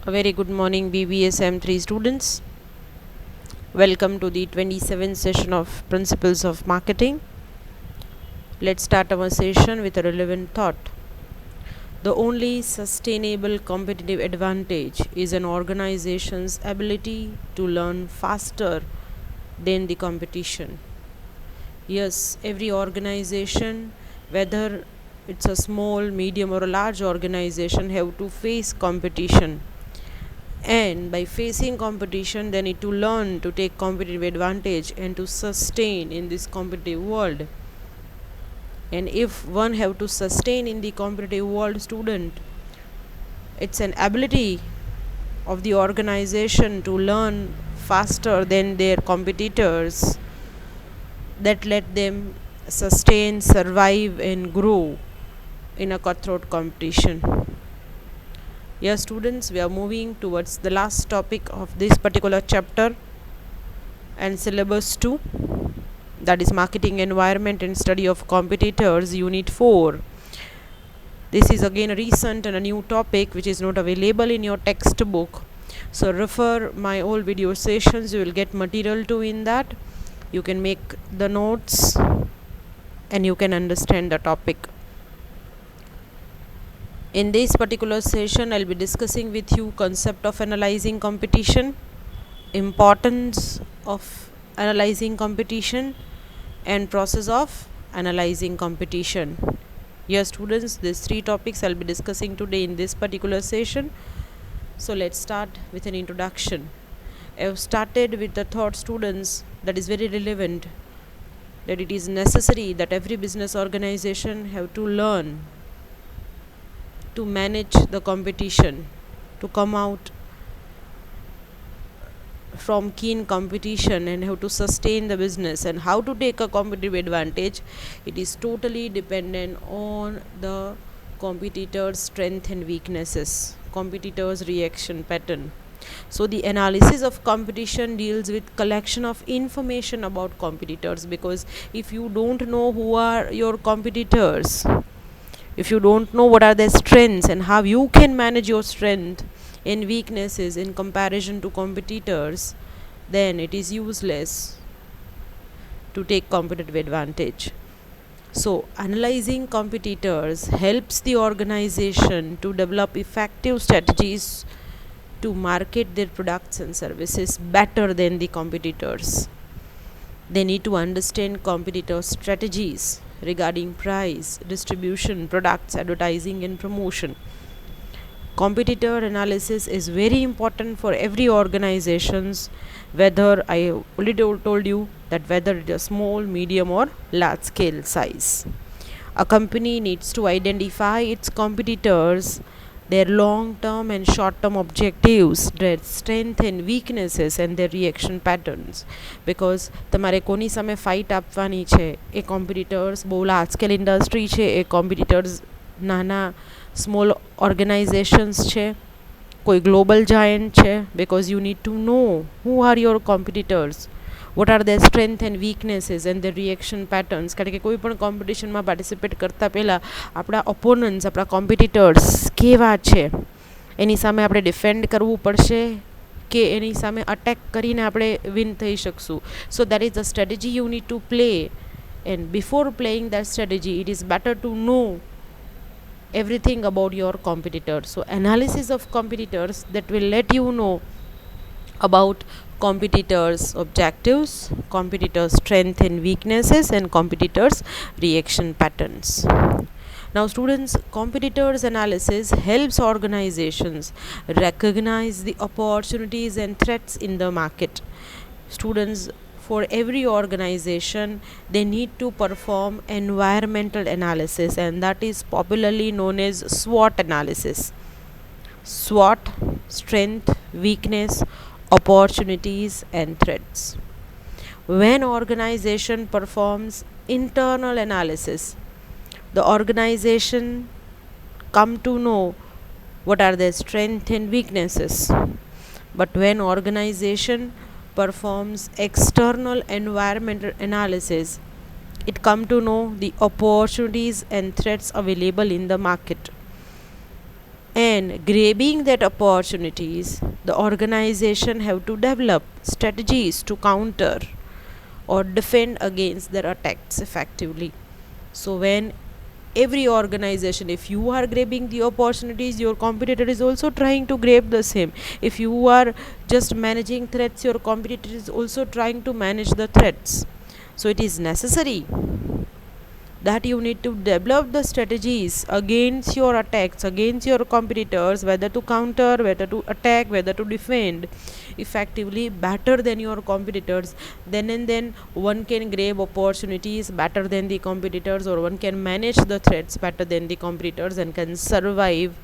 A very good morning, BBA SEM 3 students. Welcome to the 27th session of Principles of Marketing. Let's start our session with a relevant thought. The only sustainable competitive advantage is an organization's ability to learn faster than the competition. Yes, every organization, whether it's a small, medium, or a large organization, have to face competition. And by facing competition, they need to learn to take competitive advantage and to sustain in this competitive world. And if one have to sustain in the competitive world, student, it's an ability of the organization to learn faster than their competitors that let them sustain, survive, and grow in a cutthroat competition. Yes, students, we are moving towards the last topic of this particular chapter and syllabus 2, that is Marketing Environment and Study of Competitors, Unit 4. This is again a recent and a new topic which is not available in your textbook. So refer my old video sessions, you will get material too in that. You can make the notes and you can understand the topic. In this particular session, I'll be discussing with you concept of analyzing competition, importance of analyzing competition, and process of analyzing competition. Yes, students, these 3 topics I'll be discussing today in this particular session. So let's start with an introduction. I've started with the thought, students, that is very relevant, that it is necessary that every business organization have to learn to manage the competition, to come out from keen competition and how to sustain the business and how to take a competitive advantage. It is totally dependent on the competitor's strength and weaknesses, competitor's reaction pattern. So the analysis of competition deals with collection of information about competitors, because if you don't know who are your competitors, if you don't know what are their strengths and how you can manage your strength and weaknesses in comparison to competitors, then it is useless to take competitive advantage. So analyzing competitors helps the organization to develop effective strategies to market their products and services better than the competitors. They need to understand competitors' strategies regarding price, distribution, products, advertising, and promotion. Competitor analysis is very important for every organizations, whether I already told you that whether it is small, medium, or large scale size. A company needs to identify its competitors, their long-term and short-term objectives, their strength and weaknesses, and their reaction patterns. Because તમારે કોની સામે fight આપવાની છે, એ competitors બહુ large scale industry છે, એ competitors નાના small organisations છે, કોઈ ગ્લોબલ જાયન્ટ છે. Because you need to know who are your competitors, what are their strength and weaknesses and their reaction patterns. કારણ કે કોઈ પણ કોમ્પિટિશનમાં પાર્ટિસિપેટ કરતાં પહેલાં આપણા ઓપોનન્ટ્સ, આપણા કોમ્પિટિટર્સ કેવા છે, એની સામે આપણે ડિફેન્ડ કરવું પડશે કે એની સામે અટેક કરીને આપણે વિન થઈ શકશું. So that is the strategy you need to play, and before playing that strategy it is better to know everything about your competitors. So analysis of competitors, that will let you know about competitors' objectives, competitors' strength and weaknesses, and competitors' reaction patterns. Now students, competitors analysis helps organizations recognize the opportunities and threats in the market. Students, for every organization, they need to perform environmental analysis, and that is popularly known as SWOT analysis. SWOT: strength, weakness, opportunities, and threats. When organization performs internal analysis, the organization come to know what are their strengths and weaknesses. But when organization performs external environmental analysis, it come to know the opportunities and threats available in the market. and grabbing that opportunities, the organization have to develop strategies to counter or defend against their attacks effectively. So when every organization, if you are grabbing the opportunities, your competitor is also trying to grab the same. If you are just managing threats, your competitor is also trying to manage the threats. So it is necessary that you need to develop the strategies against your attacks, against your competitors, whether to counter, whether to attack, whether to defend effectively better than your competitors. Then and then one can grab opportunities better than the competitors, or one can manage the threats better than the competitors and can survive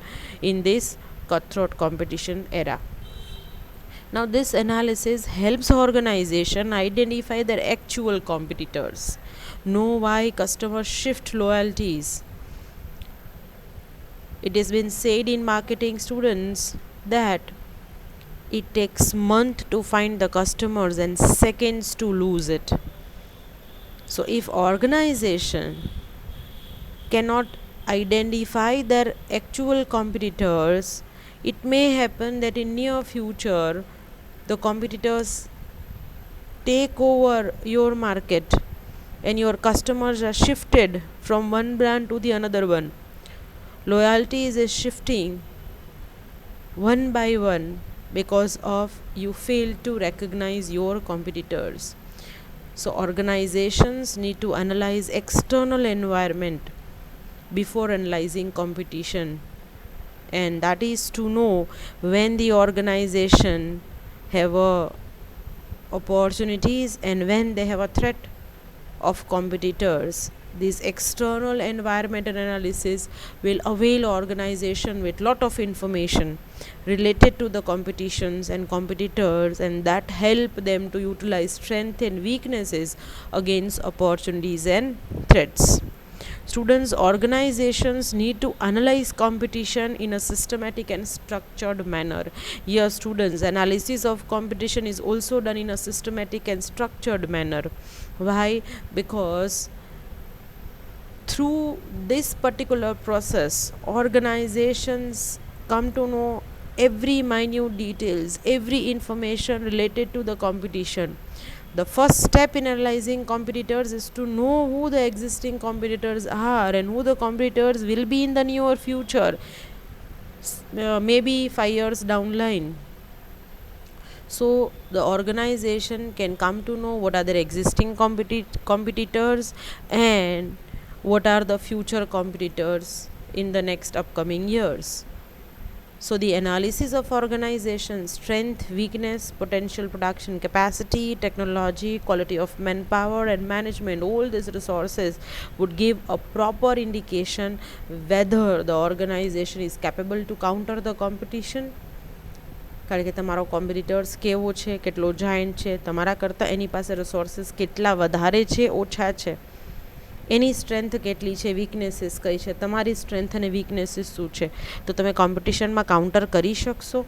in this cutthroat competition era. Now this analysis helps organization identify their actual competitors, know why customers shift loyalties. It has been said in marketing students that it takes months to find the customers and seconds to lose it. So if organization cannot identify their actual competitors, it may happen that in near future the competitors take over your market and your customers are shifted from one brand to the another one. Loyalty is shifting one by one because of you fail to recognize your competitors. So organizations need to analyze external environment before analyzing competition, and that is to know when the organization have opportunities and when they have a threat of competitors. This external environmental analysis will avail organization with lot of information related to the competitions and competitors, and that help them to utilize strength and weaknesses against opportunities and threats. Students, organizations need to analyze competition in a systematic and structured manner. Here, students, analysis of competition is also done in a systematic and structured manner. Why? Because through this particular process, organizations come to know every minute details, every information related to the competition. The first step in analyzing competitors is to know who the existing competitors are and who the competitors will be in the near future, maybe 5 years down line. So the organization can come to know what are their existing competitors and what are the future competitors in the next upcoming years. So the analysis of organization strength, weakness, potential production capacity, technology, quality of manpower and management, all these resources would give a proper indication whether the organization is capable to counter the competition. કારણ કે તમારો competitors કેવો છે, કેટલો giant છે, તમારા કરતાં એની પાસે રિસોર્સિસ કેટલા વધારે છે, ઓછા છે, એની સ્ટ્રેન્થ કેટલી છે, વીકનેસીસ કઈ છે, તમારી સ્ટ્રેન્થ અને વીકનેસીસ શું છે, તો તમે કોમ્પિટિશનમાં કાઉન્ટર કરી શકશો,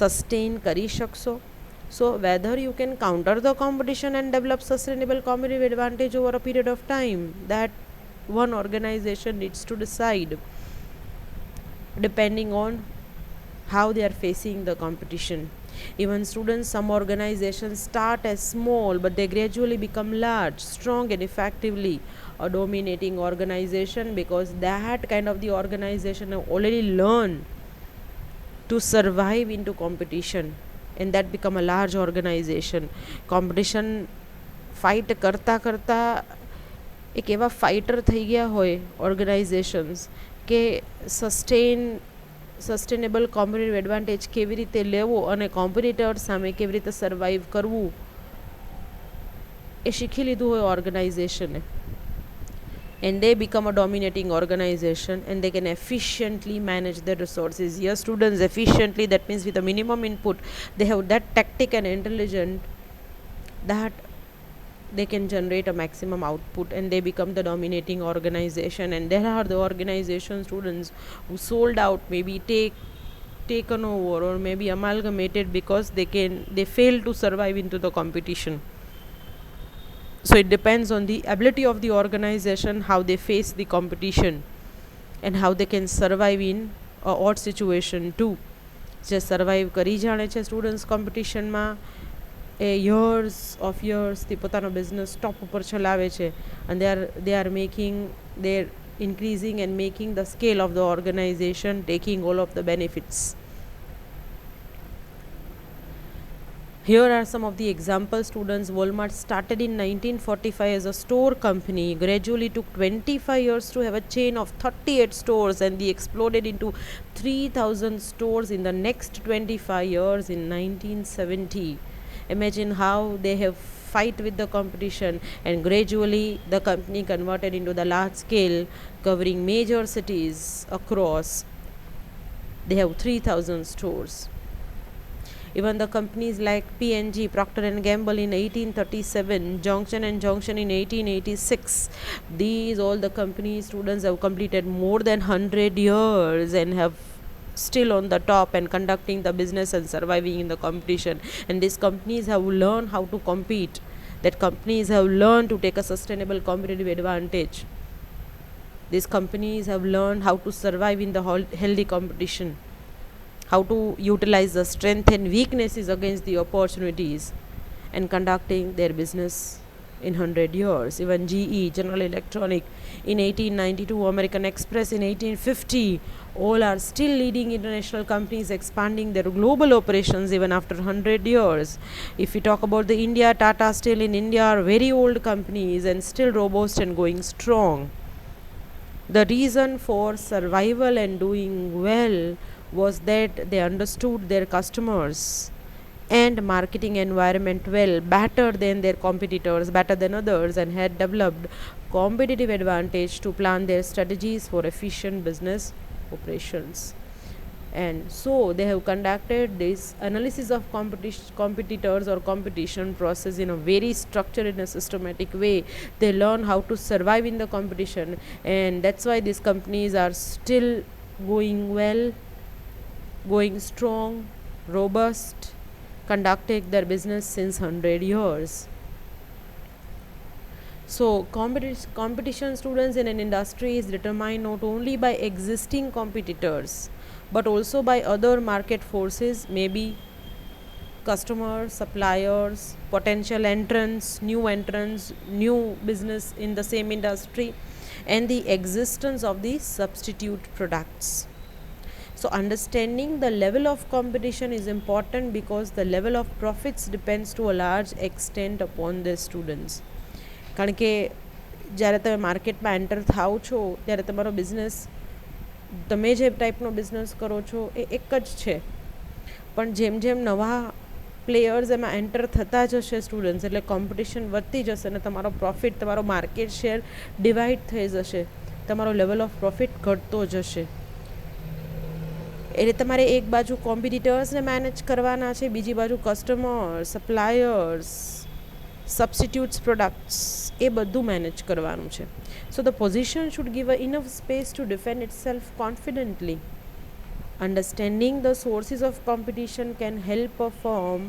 સસ્ટેન કરી શકશો. So whether you can counter the competition and develop sustainable competitive advantage over a period of time, that one organization needs to decide depending on how they are facing the competition. Even students, some organizations start as small but they gradually become large, strong and effectively a dominating organization, because that kind of the organization have already learned to survive into competition and that become a large organization. Competition fight કરતા કરતા એક એવા fighter થઈ ગયા હોય organisations કે sustainable competitive advantage કેવી રીતે લેવો અને કોમ્પિટિટર સામે કેવી રીતે સર્વાઈવ કરવું એ શીખી લીધું હોય ઓર્ગેનાઇઝેશને, and they become a dominating organization and they can efficiently manage their resources. Yes, students, efficiently, that means with a minimum input they have that tactic and intelligent that they can generate a maximum output and they become the dominating organization. And there are the organization students who sold out, maybe taken over or maybe amalgamated because they fail to survive into the competition. So it depends on the ability of the organization, how they face the competition and how they can survive in odd situation too, જે survive કરી જાણે છે students કોમ્પિટિશનમાં, એ યર્સથી પોતાનો business ટોપ ઉપર ચલાવે છે, અને they are making there increasing and making the scale of the organization, taking all of the benefits. Here are some of the example students. Walmart started in 1945 as a store company, gradually took 25 years to have a chain of 38 stores, and they exploded into 3,000 stores in the next 25 years in 1970. Imagine how they have fight with the competition, and gradually the company converted into the large scale, covering major cities across. They have 3,000 stores. Even the companies like P&G, Procter & Gamble in 1837, Johnson & Johnson in 1886, these all the companies students have completed more than 100 years and have still on the top and conducting the business and surviving in the competition. And these companies have learned how to compete, that companies have learned to take a sustainable competitive advantage. These companies have learned how to survive in the healthy competition, how to utilize the strength and weaknesses against the opportunities, and conducting their business in 100 years. Even GE, General Electronic in 1892, American Express in 1850, all are still leading international companies expanding their global operations even after 100 years. If we talk about the India, Tata Steel in India are very old companies and still robust and going strong. The reason for survival and doing well was that they understood their customers and marketing environment well, better than their competitors, better than others, and had developed competitive advantage to plan their strategies for efficient business operations. And so they have conducted this analysis of competitors or competition process in a very structured and a systematic way. They learn how to survive in the competition, and that's why these companies are still going well, going strong, robust, conducting their business since 100 years. So competition students in an industry is determined not only by existing competitors but also by other market forces, maybe customers, suppliers, potential entrants, new business in the same industry, and the existence of the substitute products. So understanding the level of competition is important because the level of profits depends to a large extent upon the students. કારણ કે જ્યારે તમે માર્કેટમાં enter થાઓ છો ત્યારે તમારો business, તમે જે ટાઈપનો બિઝનેસ કરો છો એ એક જ છે, પણ જેમ જેમ નવા પ્લેયર્સ એમાં એન્ટર થતા જશે સ્ટુડન્ટ્સ, એટલે કોમ્પિટિશન વધતી જશે અને તમારો પ્રોફિટ, તમારો માર્કેટ શેર ડિવાઈડ થઈ જશે, તમારો લેવલ ઓફ પ્રોફિટ ઘટતો જશે. એટલે તમારે એક બાજુ કોમ્પિટિટર્સને મેનેજ કરવાના છે, બીજી બાજુ કસ્ટમર, સપ્લાયર્સ, substitutes products, એ બધું મેનેજ કરવાનું છે. So the position should give enough space to defend itself confidently. Understanding the sources of competition can help a firm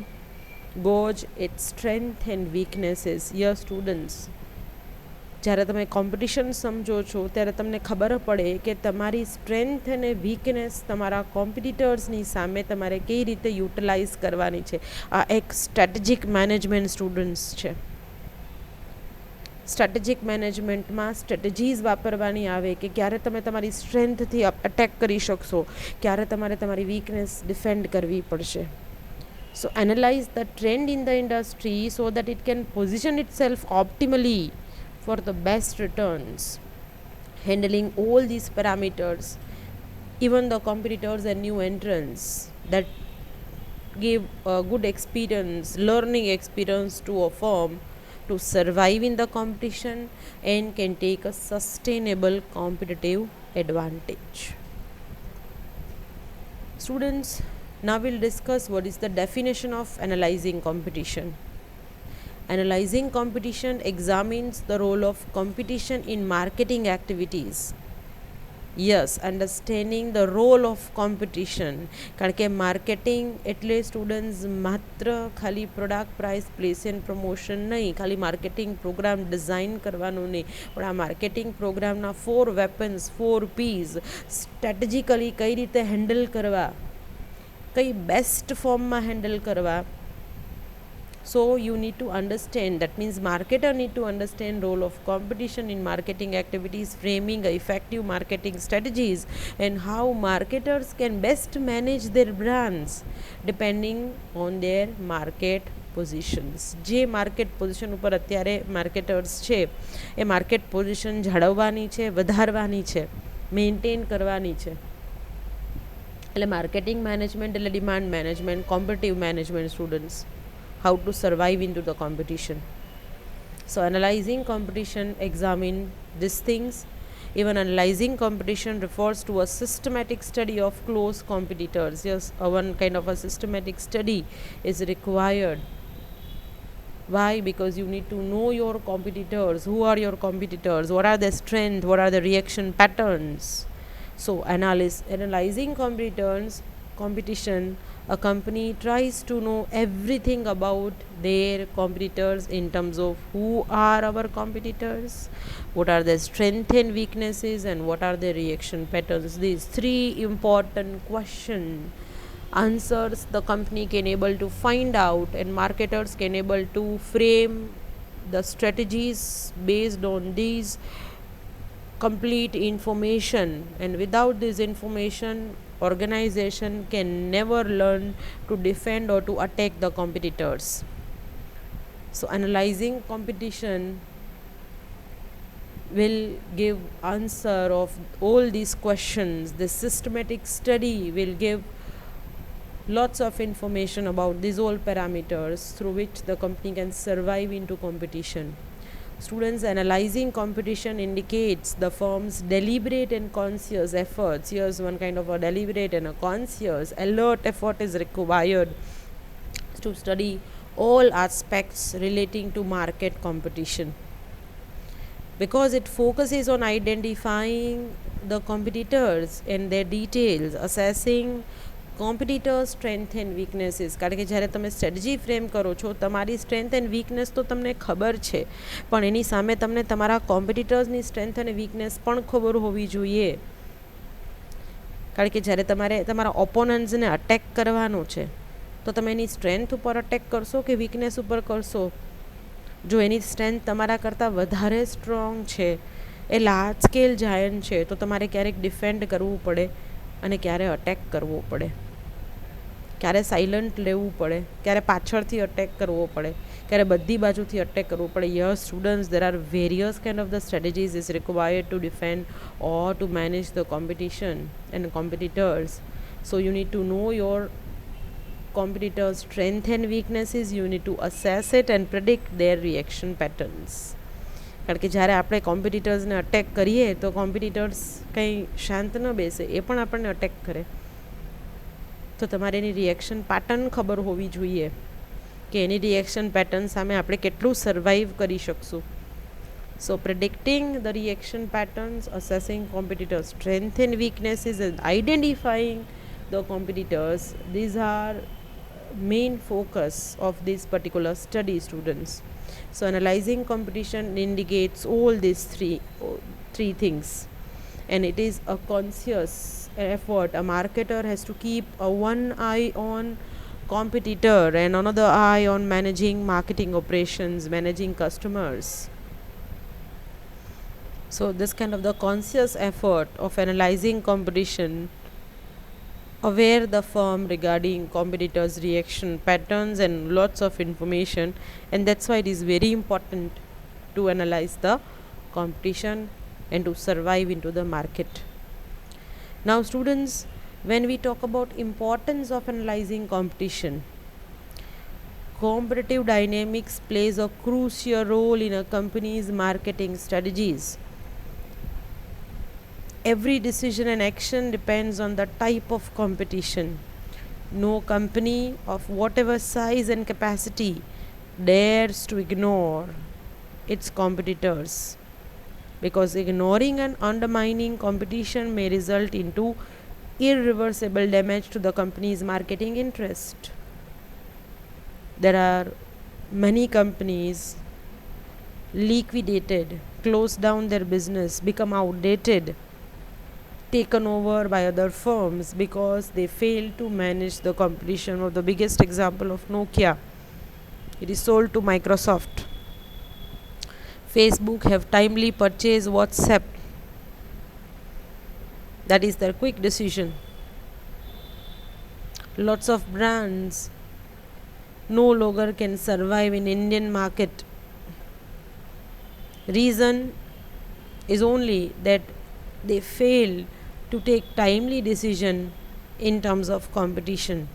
gauge its strength and weaknesses. Yes, students, જ્યારે તમે competition સમજો છો ત્યારે તમને ખબર પડે કે તમારી સ્ટ્રેન્થ અને વીકનેસ તમારા કોમ્પિટિટર્સની સામે તમારે કઈ રીતે યુટિલાઇઝ કરવાની છે. આ એક સ્ટ્રેટેજિક મેનેજમેન્ટ સ્ટુડન્ટ્સ છે. સ્ટ્રેટેજિક મેનેજમેન્ટમાં સ્ટ્રેટેજીસ વાપરવાની આવે કે ક્યારે તમે તમારી સ્ટ્રેન્થથી અટેક કરી શકશો, ક્યારે તમારે તમારી વીકનેસ ડિફેન્ડ કરવી પડશે. So analyze the trend in the industry so that it can position itself optimally for the best returns. Handling all these parameters, even the competitors and new entrants, that give a good experience, learning experience to a firm to survive in the competition and can take a sustainable competitive advantage. Students, now we'll discuss what is the definition of analyzing competition. Analyzing competition examines the role of competition in marketing activities. Yes, understanding the role of competition. કારણ કે marketing એટલે students માત્ર ખાલી product price place and promotion નહીં, ખાલી marketing programme design કરવાનું નહીં, પણ આ માર્કેટિંગ પ્રોગ્રામના 4 વેપન્સ 4 પીઝ સ્ટ્રેટેજિકલી કઈ રીતે હેન્ડલ કરવા, કઈ બેસ્ટ ફોર્મમાં હેન્ડલ કરવા. So you need to understand, that means marketer need to understand role of competition in marketing activities, framing effective marketing strategies, and how marketers can best manage their brands depending on their market positions. જે market position ઉપર અત્યારે marketers છે એ market position જાળવવાની છે, વધારવાની છે, maintain કરવાની છે. એટલે માર્કેટિંગ મેનેજમેન્ટ એટલે demand management, competitive management students, how to survive into the competition. So analyzing competition examine these things. Even analyzing competition refers to a systematic study of close competitors. Yes, one kind of a systematic study is required. Why? Because you need to know your competitors. Who are your competitors? What are their strengths? What are the reaction patterns? So analyzing competition, a company tries to know everything about their competitors in terms of who are our competitors, what are their strengths and weaknesses, and what are their reaction patterns. These 3 important questions answers the company can able to find out, and marketers can able to frame the strategies based on these complete information. And without this information, organization can never learn to defend or to attack the competitors. So analyzing competition will give answer of all these questions. The systematic study will give lots of information about these all parameters through which the company can survive into competition. Students, analyzing competition indicates the firm's deliberate and conscious efforts. Here's one kind of a deliberate and a conscious alert effort is required to study all aspects relating to market competition, because it focuses on identifying the competitors and their details, assessing competitors strength and weaknesses. કારણ કે જ્યારે તમે strategy frame કરો છો, તમારી strength and weakness તો તમને ખબર છે, પણ એની સામે તમને તમારા કોમ્પિટિટર્સની સ્ટ્રેન્થ અને વીકનેસ પણ ખબર હોવી જોઈએ. કારણ કે જ્યારે તમારે તમારા ઓપોનન્ટ્સને અટેક કરવાનો છે, તો તમે એની સ્ટ્રેન્થ ઉપર અટેક કરશો કે વીકનેસ ઉપર કરશો. જો એની સ્ટ્રેન્થ તમારા કરતાં વધારે સ્ટ્રોંગ છે, એ લાર્જ સ્કેલ જાયન્ટ છે, તો તમારે ક્યારેક ડિફેન્ડ કરવું પડે અને ક્યારે અટેક કરવો પડે, ક્યારે સાયલન્ટ લેવું પડે, ક્યારે પાછળથી અટેક કરવો પડે, ક્યારે બધી બાજુથી અટેક કરવો પડે. Yes students, there are various kind of the strategies is required to defend or to manage the competition and competitors. So you need to know your competitors' strength and weaknesses. You need to assess it and predict their reaction patterns. કારણ કે જ્યારે આપણે કોમ્પિટિટર્સને attack કરીએ તો competitors કંઈ શાંત ન બેસે, એ પણ આપણને અટેક કરે. તો તમારે એની રિએક્શન પેટર્ન ખબર હોવી જોઈએ કે એની રિએક્શન પેટર્ન સામે આપણે કેટલું સર્વાઈવ કરી શકશું. So predicting the reaction patterns, assessing competitors strength and weaknesses, and identifying the competitors, these are main focus of this particular study, students. So analyzing competition indicates all these three things, and it is a conscious effort. A marketer has to keep one eye on competitor and another eye on managing marketing operations, managing customers. So this kind of the conscious effort of analyzing competition aware the firm regarding competitors' reaction patterns and lots of information, and that's why it is very important to analyze the competition and to survive into the market. Now students, when we talk about importance of analyzing competition, competitive dynamics plays a crucial role in a company's marketing strategies. Every decision and action depends on the type of competition. No company of whatever size and capacity dares to ignore its competitors, because ignoring and undermining competition may result into irreversible damage to the company's marketing interest. There are many companies liquidated, closed down their business, become outdated, taken over by other firms because they fail to manage the competition. Of the biggest example of Nokia, it is sold to Microsoft. Facebook have timely purchased WhatsApp. That is their quick decision. Lots of brands no longer can survive in Indian market. Reason is only that they fail to take timely decision in terms of competition.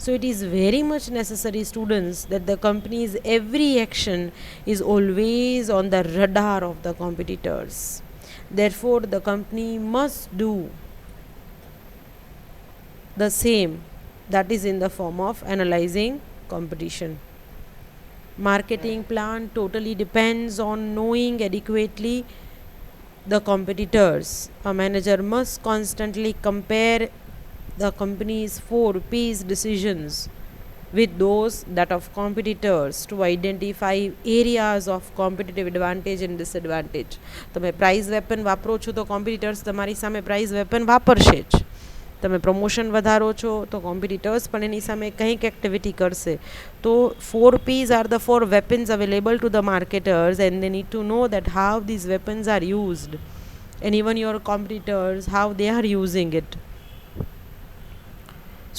So it is very much necessary, students, that the company's every action is always on the radar of the competitors. Therefore, the company must do the same, that is in the form of analyzing competition. Marketing plan totally depends on knowing adequately the competitors. A manager must constantly compare the company's 4Ps decisions with those that of competitors to identify areas of competitive advantage and disadvantage. તમે price weapon વાપરો છો તો competitors તમારી સામે price weapon વાપરશે જ. તમે promotion વધારો છો તો કોમ્પિટિટર્સ પણ એની સામે કંઈક એક્ટિવિટી કરશે. તો 4Ps are the 4 weapons available to the marketers, and they need to know that how these weapons are used, and even your competitors how they are using it.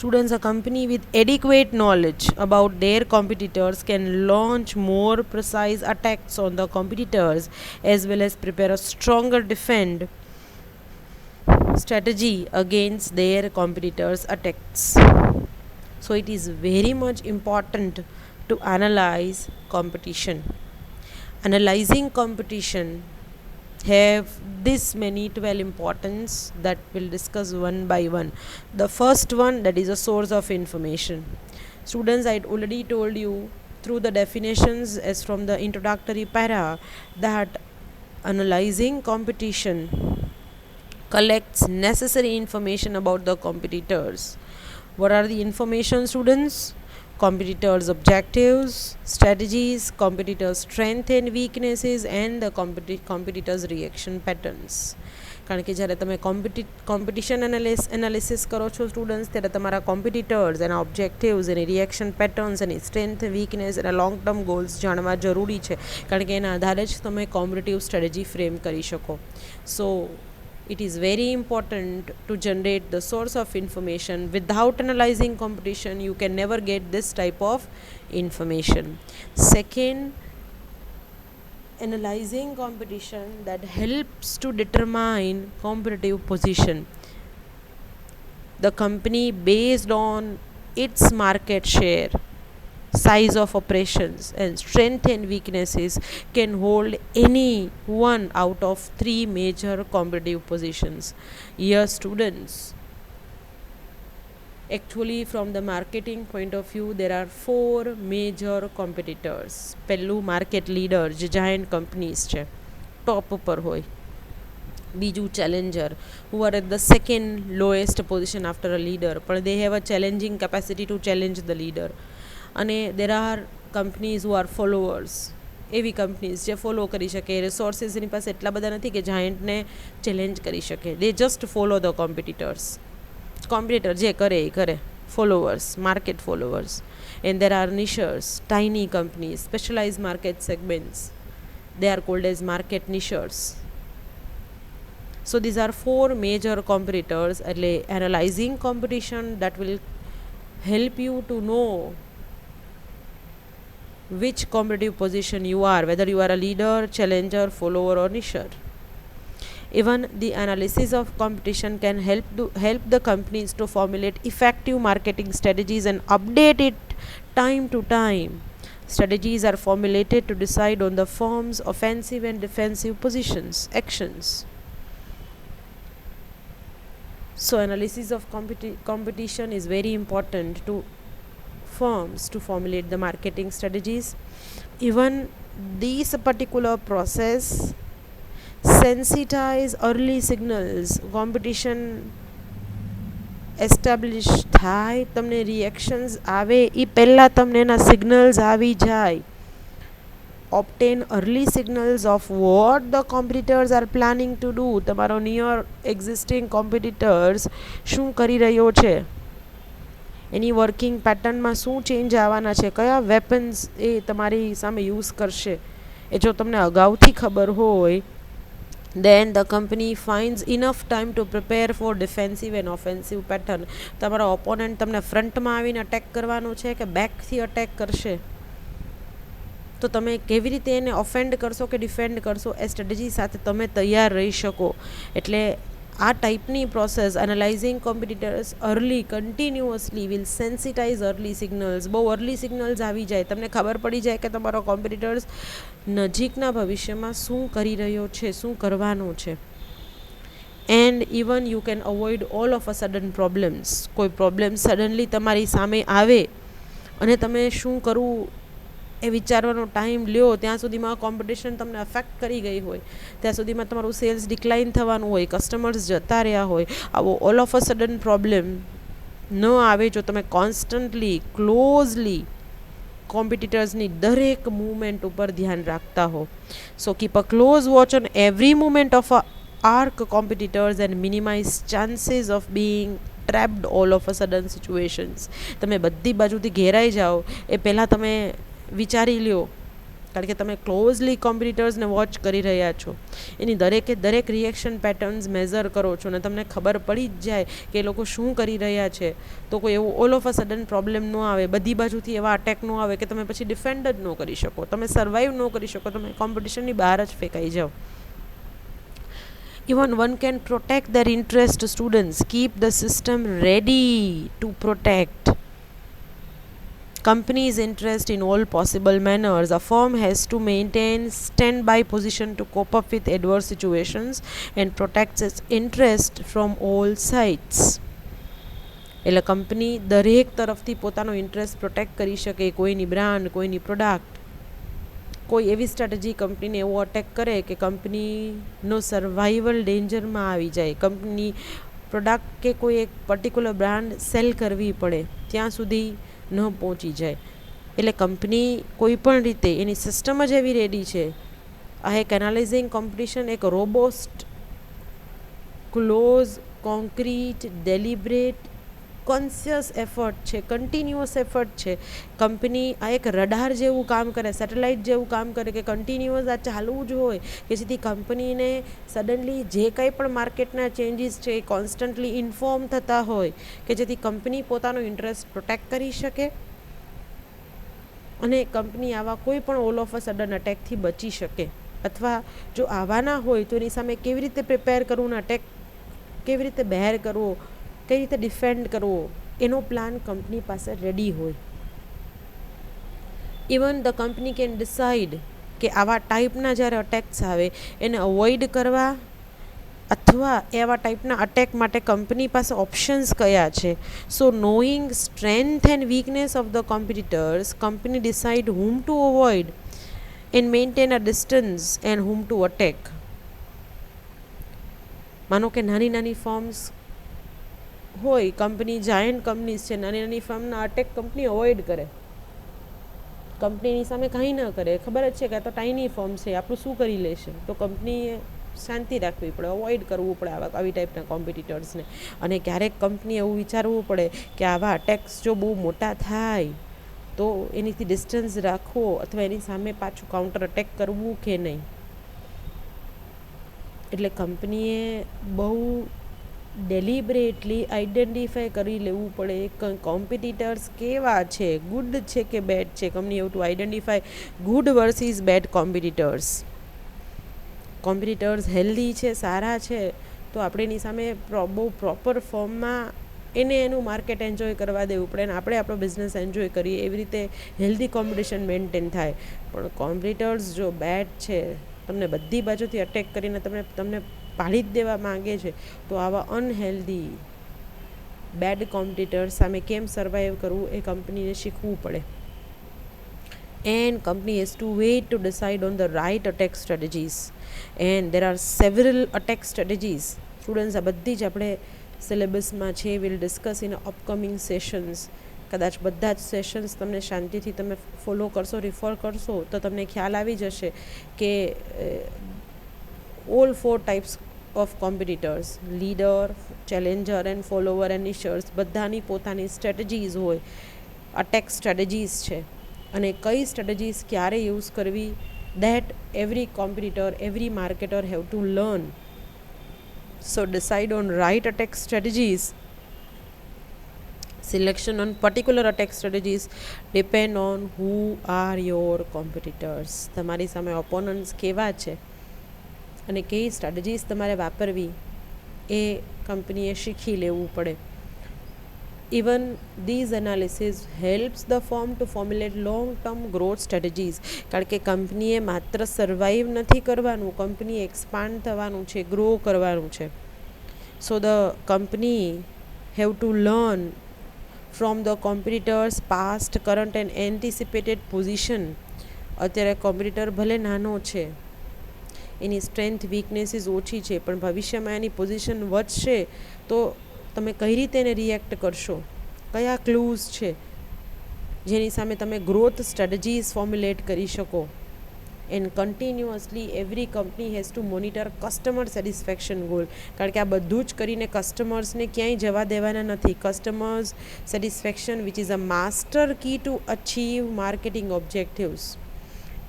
Students, a company with adequate knowledge about their competitors can launch more precise attacks on the competitors, as well as prepare a stronger defend strategy against their competitors' attacks. So it is very much important to analyze competition. Analyzing competition have this many 12 importance that we'll discuss one by one. The first one, that is a source of information. Students, I already told you through the definitions as from the introductory para that analyzing competition collects necessary information about the competitors. What are the information, students? Competitors' objectives, strategies, competitors' strength and weaknesses, and the competitors' reaction patterns. કારણ કે જ્યારે તમે competition analysis કરો છો students, ત્યારે તમારા competitors, એના objectives, એની reaction patterns, એની strength, weakness, એના લોંગ ટર્મ ગોલ્સ જાણવા જરૂરી છે, કારણ કે એના આધારે જ તમે કોમ્પિટિટિવ સ્ટ્રેટેજી ફ્રેમ કરી શકો. સો it is very important to generate the source of information. Without analyzing competition, you can never get this type of information. Second, analyzing competition that helps to determine competitive position. The company, based on its market share, size of operations, and strength and weaknesses, can hold any one out of 3 major competitive positions. Here, students, actually from the marketing point of view, there are 4 major competitors. પહેલું market leader, જે giant companies છે, top ઉપર હોય. બીજું challenger, who are at the second lowest position after a leader, but they have a challenging capacity to challenge the leader. અને there are companies who are followers. એવી companies જે follow કરી શકે, resources એની પાસે એટલા બધા નથી કે જાયન્ટને ચેલેન્જ કરી શકે. દે જસ્ટ ફોલો ધ કોમ્પિટિટર જે કરે એ કરે. followers, market followers. And there are niches, tiny companies, specialized market segments. They are called as market niches. So these are 4 major competitors. Analyzing competition that will help you to know which competitive position you are, whether you are a leader, challenger, follower, or nicher. Even the analysis of competition can help the companies to formulate effective marketing strategies and update it time to time. Strategies are formulated to decide on the firm's offensive and defensive positions, actions. So analysis of competition is very important to firms to formulate the marketing strategies. Even this particular process sensitise early signals. Competition establish થાય, તમને reactions આવે એ પહેલાં તમને એના signals આવી જાય. Obtain early signals of what the competitors are planning to do. તમારો near existing competitors શું કરી રહ્યો છે, એની વર્કિંગ પેટર્નમાં શું ચેન્જ આવવાના છે, કયા વેપન્સ એ તમારી સામે યુઝ કરશે, એ જો તમને અગાઉથી ખબર હોય, then the company finds enough time to prepare for defensive and offensive pattern. તમારો ઓપોનન્ટ તમને ફ્રન્ટમાં આવીને અટેક કરવાનું છે કે બેકથી અટેક કરશે, તો તમે કેવી રીતે એને ઓફેન્ડ કરશો કે ડિફેન્ડ કરશો, એ સ્ટ્રેટેજી સાથે તમે તૈયાર રહી શકો. એટલે આ ટાઈપની process analysing competitors early continuously will sensitise early signals. બહુ અર્લી સિગ્નલ્સ આવી જાય, તમને ખબર પડી જાય કે તમારો કોમ્પિટિટર્સ નજીકના ભવિષ્યમાં શું કરી રહ્યો છે, શું કરવાનું છે. And even you can avoid all of a sudden problems. કોઈ પ્રોબ્લેમ સડનલી તમારી સામે આવે અને તમે શું કરવું એ વિચારવાનો ટાઈમ લ્યો, ત્યાં સુધીમાં કોમ્પિટિશન તમને અફેક્ટ કરી ગઈ હોય, ત્યાં સુધીમાં તમારું સેલ્સ ડિક્લાઇન થવાનું હોય, કસ્ટમર્સ જતા રહ્યા હોય. આવો all of a sudden problem ન આવે જો તમે કોન્સ્ટન્ટલી ક્લોઝલી કોમ્પિટિટર્સની દરેક મૂવમેન્ટ ઉપર ધ્યાન રાખતા હો. So keep a close watch on every movement of a arch competitors and minimise chances of being trapped all of a sudden situations. તમે બધી બાજુથી ઘેરાઈ જાઓ એ પહેલાં તમે વિચારી લ્યો, કારણ કે તમે ક્લોઝલી કોમ્પિટિટર્સને વોચ કરી રહ્યા છો, એની દરેક રિએક્શન પેટર્ન્સ મેઝર કરો છો અને તમને ખબર પડી જ જાય કે એ લોકો શું કરી રહ્યા છે, તો કોઈ એવું all of a sudden problem ન આવે, બધી બાજુથી એવા અટેક ન આવે કે તમે પછી ડિફેન્ડ જ ન કરી શકો, તમે સર્વાઈવ ન કરી શકો, તમે કોમ્પિટિશનની બહાર જ ફેંકાઈ જાઓ. Even one can protect their interest. Students, keep the system ready to protect company's interest in all possible manners. A firm has to maintain standby position to cope up with adverse situations and protects its interest from all sides. એટલે company દરેક તરફથી પોતાનો interest protect કરી શકે. કોઈની brand, કોઈની product, કોઈ એવી સ્ટ્રેટેજી કંપનીને એવો અટેક કરે કે કંપનીનો સર્વાઈવલ ડેન્જરમાં આવી જાય, કંપની પ્રોડક્ટ કે કોઈ એક પર્ટિક્યુલર બ્રાન્ડ સેલ કરવી પડે ત્યાં સુધી ન પહોંચી જાય. એટલે કંપની કોઈ પણ રીતે એની સિસ્ટમ જ એવી રેડી છે. આ એક એનાલાઇઝિંગ કોમ્પિટિશન એક રોબોસ્ટ, ક્લોઝ, કોન્ક્રીટ, ડેલિબ્રેટ, કોન્શિયસ એફર્ટ છે, કન્ટિન્યુઅસ એફર્ટ છે. કંપની આ એક રડાર જેવું કામ કરે, સેટેલાઇટ જેવું કામ કરે કે કન્ટિન્યુઅસ આ ચાલવું જ હોય કે જેથી કંપનીને સડનલી જે કંઈ પણ માર્કેટના ચેન્જીસ છે એ કોન્સ્ટન્ટલી ઇન્ફોર્મ થતા હોય કે જેથી કંપની પોતાનો ઇન્ટરેસ્ટ પ્રોટેક્ટ કરી શકે અને કંપની આવા કોઈ પણ ઓલ ઓફ અ સડન અટેકથી બચી શકે. અથવા જો આવવાના હોય તો એની સામે કેવી રીતે પ્રિપેર કરવું, અટેક કેવી રીતે બહેર કરવો, કઈ રીતે ડિફેન્ડ કરવો, એનો પ્લાન કંપની પાસે રેડી હોય. Even the company can decide કે આવા ટાઈપના જ્યારે અટેક્સ આવે એને અવોઇડ કરવા અથવા એવા ટાઈપના અટેક માટે કંપની પાસે ઓપ્શન્સ કયા છે. So knowing strength and weakness of the competitors, company decide whom to avoid and maintain a distance and whom to attack. માનો કે નાની નાની ફર્મ્સ હોય, કંપની જાયન્ટ કંપનીઝ છે, નાની નાની ફર્મના અટેક કંપની અવોઇડ કરે, કંપનીની સામે કંઈ ન કરે, ખબર જ છે કે આ તો ટાઇની ફર્મ છે, આપણું શું કરી લેશે, તો કંપનીએ શાંતિ રાખવી પડે, અવોઇડ કરવું પડે આવી ટાઈપના કોમ્પિટિટર્સને. અને ક્યારેક કંપની એવું વિચારવું પડે કે આવા અટેક્સ જો બહુ મોટા થાય તો એનીથી ડિસ્ટન્સ રાખવો અથવા એની સામે પાછું કાઉન્ટર અટેક કરવું કે નહીં. એટલે કંપનીએ બહુ ડેલિબરેટલી આઈડેન્ટિફાઈ કરી લેવું પડે કોમ્પિટિટર્સ કેવા છે, ગુડ છે કે બેડ છે. કંપની એવું to identify good versus bad competitors. Competitors healthy છે, સારા છે, તો આપણે એની સામે બહુ પ્રોપર ફોર્મમાં એને એનું માર્કેટ એન્જોય કરવા દેવું પડે અને આપણે આપણો બિઝનેસ એન્જોય કરીએ. એવી રીતે હેલ્ધી કોમ્પિટિશન મેન્ટેન થાય. પણ કોમ્પિટિટર્સ જો બેડ છે, તમને બધી બાજુથી અટેક કરીને તમને પાડી જ દેવા માંગે છે, તો આવા અનહેલ્ધી બેડ કોમ્પિટિટર્સ સામે કેમ સર્વાઈવ કરવું એ કંપનીને શીખવું પડે. and company has to wait to decide on the right attack strategies, and there are several attack strategies. Students, આ બધી જ આપણે સિલેબસમાં છે, will discuss in upcoming sessions. કદાચ બધા જ સેશન્સ તમને શાંતિથી તમે ફોલો કરશો, રિફર કરશો, તો તમને ખ્યાલ આવી જશે કે all 4 types of competitors, leader, challenger and follower and nichers, બધાની પોતાની સ્ટ્રેટેજીઝ હોય, અટેક સ્ટ્રેટેજીઝ છે, અને કઈ સ્ટ્રેટેજીઝ ક્યારે યુઝ કરવી, that every competitor, every marketer have to learn. So decide on right attack strategies. Selection on particular attack strategies depend on who are your competitors. તમારી સામે ઓપોનન્ટ્સ કેવા છે અને કઈ સ્ટ્રેટેજીસ તમારે વાપરવી એ કંપનીએ શીખી લેવું પડે. Even these analysis helps the firm to formulate long-term growth strategies. કારણ કે કંપનીએ માત્ર સર્વાઈવ નથી કરવાનું, કંપની એક્સપાન્ડ થવાનું છે, ગ્રો કરવાનું છે. So the company have to learn from the competitors past, current and anticipated position. અત્યારે કોમ્પિટિટર ભલે નાનો છે, એની સ્ટ્રેન્થ વીકનેસીસ ઓછી છે, પણ ભવિષ્યમાં એની પોઝિશન વધશે તો તમે કઈ રીતે એને રિએક્ટ કરશો, કયા ક્લૂઝ છે જેની સામે તમે ગ્રોથ સ્ટ્રેટેજીસ ફોર્મ્યુલેટ કરી શકો. And continuously every company has to monitor customer satisfaction goal. કારણ કે આ બધું જ કરીને કસ્ટમર્સને ક્યાંય જવા દેવાના નથી. Customers satisfaction which is a master key to achieve marketing objectives.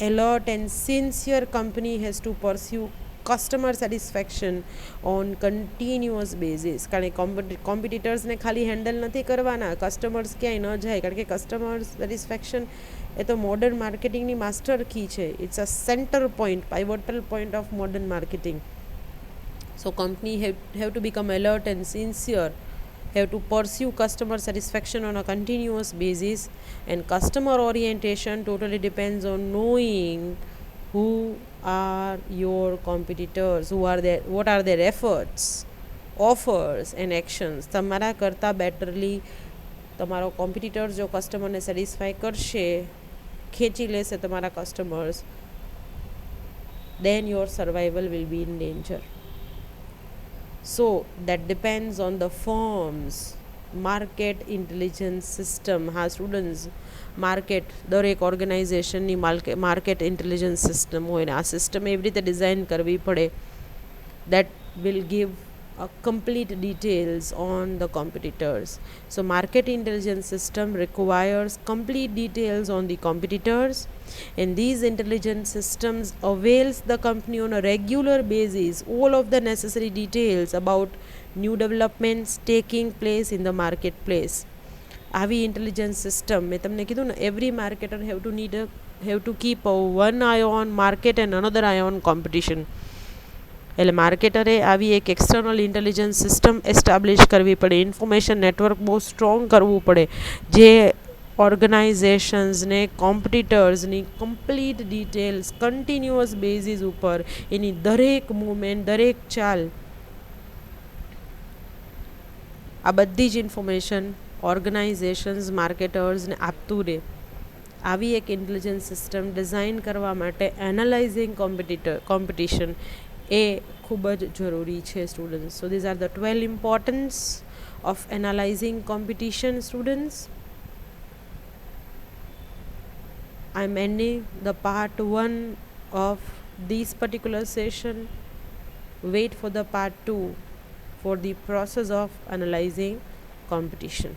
Alert and sincere company has to pursue customer satisfaction on continuous basis. કારણ કે કોમ્પિટિટર્સને ખાલી હેન્ડલ નથી કરવાના, કસ્ટમર્સ ક્યાંય ન જાય, કારણ કે કસ્ટમર સેટિસ્ફેક્શન એ તો મોડર્ન માર્કેટિંગની માસ્ટર કી છે. It's a centre point, pivotal point of modern marketing. So company have to become alert and sincere, have to pursue customer satisfaction on a continuous basis, and customer orientation totally depends on knowing who are your competitors, what are their efforts, offers and actions. તમારા કરતાં બેટરલી તમારો competitor જો કસ્ટમરને satisfy કરશે, ખેંચી લેશે તમારા customers, then your survival will be in danger. So that depends on the firm's market intelligence system. હા સ્ટુડન્ટ્સ, માર્કેટ, દરેક ઓર્ગેનાઇઝેશનની માર્કેટ ઇન્ટેલિજન્સ સિસ્ટમ હોય ને આ સિસ્ટમ એવી રીતે ડિઝાઇન કરવી પડે that will give complete details on the competitors. So market intelligence system requires complete details on the competitors, and these intelligence systems avails the company on a regular basis all of the necessary details about new developments taking place in the marketplace. આવી intelligence system મેં તમને કીધું ને, every marketer have to keep one eye on market and another eye on competition. એટલે માર્કેટરે આવી એક external intelligence system establish કરવી પડે, ઇન્ફોર્મેશન નેટવર્ક બહુ સ્ટ્રોંગ કરવું પડે, જે ઓર્ગેનાઇઝેશન્સને કોમ્પિટિટર્સની કમ્પ્લીટ ડિટેલ્સ કન્ટિન્યુઅસ બેઝિસ ઉપર એની દરેક મૂવમેન્ટ, દરેક ચાલ, આ બધી જ ઇન્ફોર્મેશન ઓર્ગેનાઇઝેશન્સ માર્કેટર્સને આપતું રહે. આવી એક ઇન્ટેલિજન્સ સિસ્ટમ ડિઝાઇન કરવા માટે એનાલાઇઝિંગ કોમ્પિટિશન એ ખૂબ જ જરૂરી છે students. So these are the 12 importance of analysing competition students. I am ending the part 1 of this particular session. Wait for the part 2 for the process of analyzing competition.